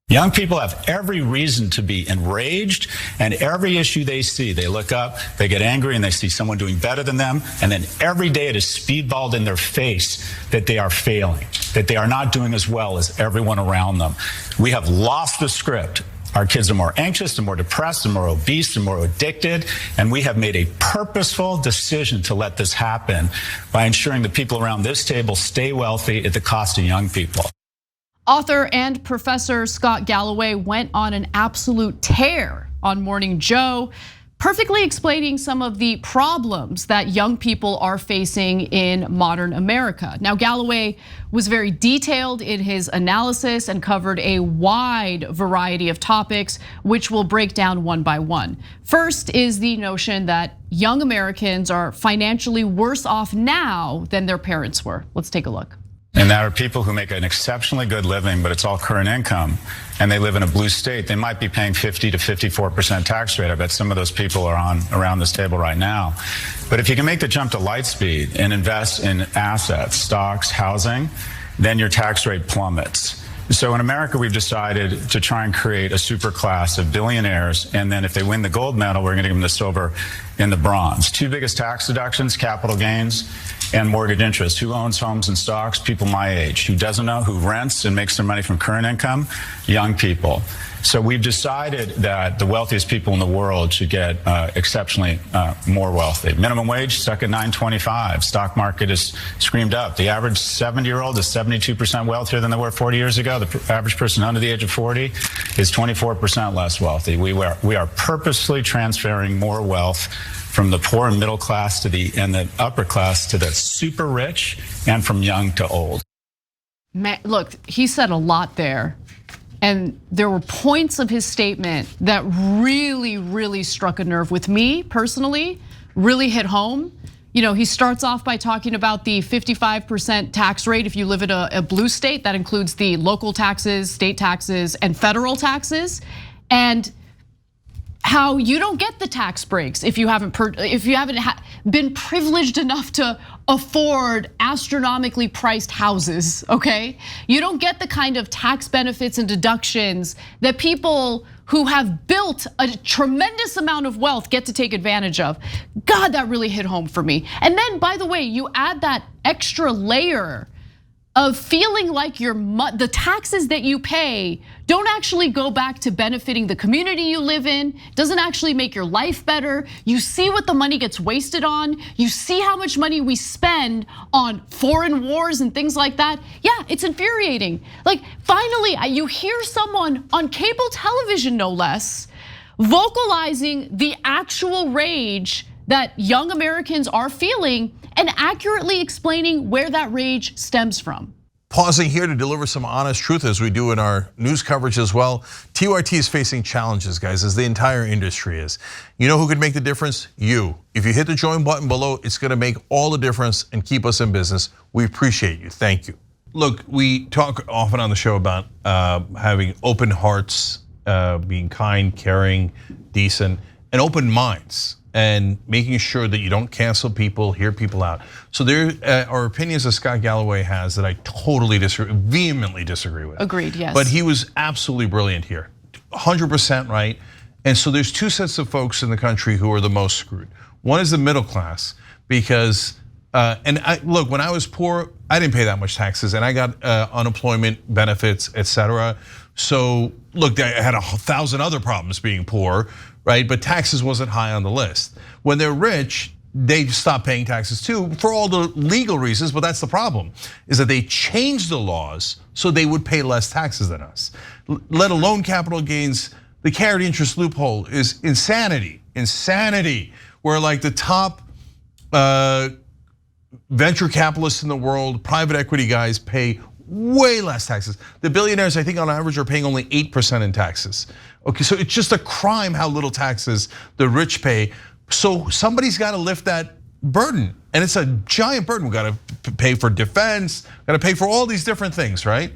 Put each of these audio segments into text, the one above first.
Young people have every reason to be enraged, and every issue they see, they look up, they get angry, and they see someone doing better than them, and then every day it is speedballed in their face that they are failing, that they are not doing as well as everyone around them. We have lost the script. Our kids are more anxious, and more depressed, and more obese, and more addicted, and we have made a purposeful decision to let this happen by ensuring the people around this table stay wealthy at the cost of young people. Author and professor Scott Galloway went on an absolute tear on Morning Joe, perfectly explaining some of the problems that young people are facing in modern America. Now, Galloway was very detailed in his analysis and covered a wide variety of topics, which we'll break down one by one. First is the notion that young Americans are financially worse off now than their parents were. Let's take a look. And there are people who make an exceptionally good living, but it's all current income, and they live in a blue state. They might be paying 50 to 54% tax rate. I bet some of those people are on around this table right now. But if you can make the jump to Lightspeed and invest in assets, stocks, housing, then your tax rate plummets. So in America, we've decided to try and create a super class of billionaires, and then if they win the gold medal, we're going to give them the silver and the bronze. Two biggest tax deductions: capital gains and mortgage interest. Who owns homes and stocks? People my age. Who doesn't know? Who rents and makes their money from current income? Young people. So we've decided that the wealthiest people in the world should get exceptionally more wealthy. Minimum wage stuck at $9.25. Stock market is screamed up. The average 70-year-old is 72% wealthier than they were 40 years ago. The average person under the age of 40 is 24% less wealthy. We are purposely transferring more wealth from the poor and middle class and the upper class to the super rich, and from young to old. Man, look, he said a lot there. And there were points of his statement that really, really struck a nerve with me personally, really hit home. You know, he starts off by talking about the 55% tax rate if you live in a blue state. That includes the local taxes, state taxes, and federal taxes. And how you don't get the tax breaks if you haven't been privileged enough to afford astronomically priced houses, okay? You don't get the kind of tax benefits and deductions that people who have built a tremendous amount of wealth get to take advantage of. God, that really hit home for me. And then, by the way, you add that extra layer of feeling like the taxes that you pay don't actually go back to benefiting the community you live in, doesn't actually make your life better. You see what the money gets wasted on. You see how much money we spend on foreign wars and things like that. Yeah, it's infuriating. Like, finally, you hear someone on cable television, no less, vocalizing the actual rage that young Americans are feeling and accurately explaining where that rage stems from. Pausing here to deliver some honest truth as we do in our news coverage as well. TYT is facing challenges, guys, as the entire industry is. You know who could make the difference? You. If you hit the join button below, it's gonna make all the difference and keep us in business. We appreciate you, thank you. Look, we talk often on the show about having open hearts, being kind, caring, decent, and open minds, and making sure that you don't cancel people, hear people out. So there are opinions that Scott Galloway has that I totally vehemently disagree with. Agreed, yes. But he was absolutely brilliant here, 100% right. And so there's two sets of folks in the country who are the most screwed. One is the middle class, because, look, when I was poor, I didn't pay that much taxes, and I got unemployment benefits, etc. So look, I had 1,000 other problems being poor, right? But taxes wasn't high on the list. When they're rich, they stop paying taxes too for all the legal reasons, but that's the problem, is that they changed the laws so they would pay less taxes than us. Let alone capital gains. The carried interest loophole is insanity, where like the top venture capitalists in the world, private equity guys pay way less taxes. The billionaires, I think on average, are paying only 8% in taxes. Okay, so it's just a crime how little taxes the rich pay. So somebody's gotta lift that burden, and it's a giant burden. We gotta pay for defense, gotta pay for all these different things, right?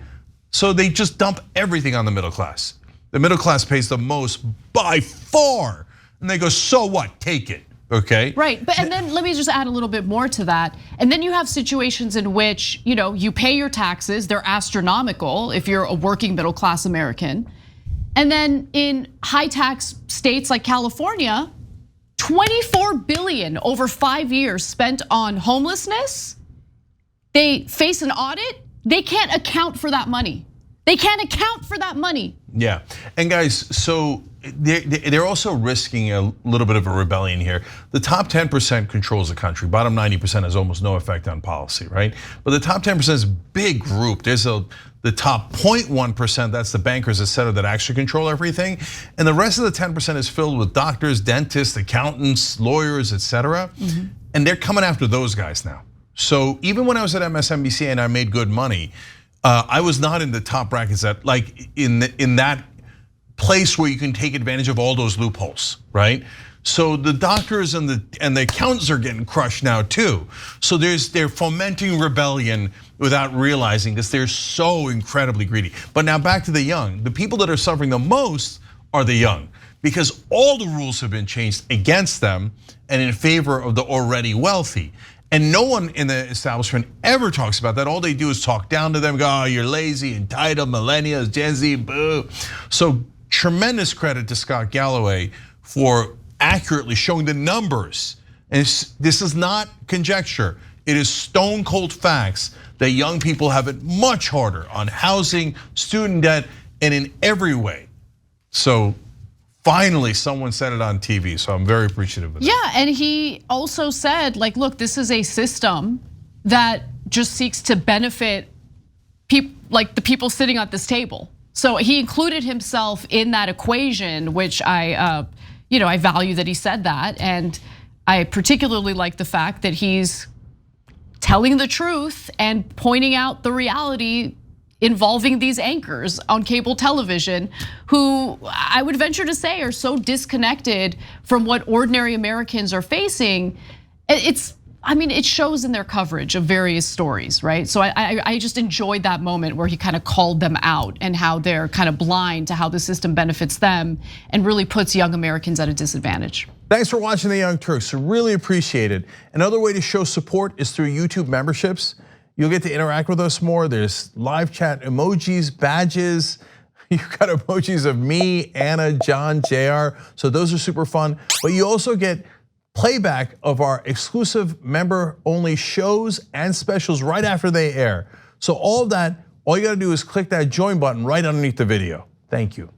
So they just dump everything on the middle class. The middle class pays the most by far, and they go, so what, take it. okay? Right, but and then let me just add a little bit more to that. And then you have situations in which, you pay your taxes, they're astronomical if you're a working middle class American. And then in high tax states like California, 24 billion over 5 years spent on homelessness. They face an audit, they can't account for that money. They can't account for that money. Yeah, and guys, so they're also risking a little bit of a rebellion here. The top 10% controls the country. Bottom 90% has almost no effect on policy, right? But the top 10% is a big group. There's the top 0.1%, that's the bankers, et cetera, that actually control everything. And the rest of the 10% is filled with doctors, dentists, accountants, lawyers, et cetera. And they're coming after those guys now. So even when I was at MSNBC and I made good money, I was not in the top brackets that, like in that place where you can take advantage of all those loopholes, right? So the doctors and the accountants are getting crushed now too. So they're fomenting rebellion without realizing, because they're so incredibly greedy. But now back to the young. The people that are suffering the most are the young, because all the rules have been changed against them and in favor of the already wealthy. And no one in the establishment ever talks about that. All they do is talk down to them, go, oh, you're lazy, entitled, millennials, Gen Z, boo. So tremendous credit to Scott Galloway for accurately showing the numbers. And this is not conjecture. It is stone cold facts that young people have it much harder on housing, student debt, and in every way. So finally, someone said it on TV, so I'm very appreciative of that. Yeah, and he also said, like, look, this is a system that just seeks to benefit people, like the people sitting at this table. So he included himself in that equation, which I value that he said that, and I particularly like the fact that he's telling the truth and pointing out the reality involving these anchors on cable television who I would venture to say are so disconnected from what ordinary Americans are facing. It shows in their coverage of various stories, right? So I just enjoyed that moment where he kind of called them out and how they're kind of blind to how the system benefits them and really puts young Americans at a disadvantage. Thanks for watching The Young Turks, really appreciate it. Another way to show support is through YouTube memberships. You'll get to interact with us more. There's live chat emojis, badges. You've got emojis of me, Anna, John, JR. So those are super fun. But you also get playback of our exclusive member-only shows and specials right after they air. So all of that, all you gotta do is click that join button right underneath the video. Thank you.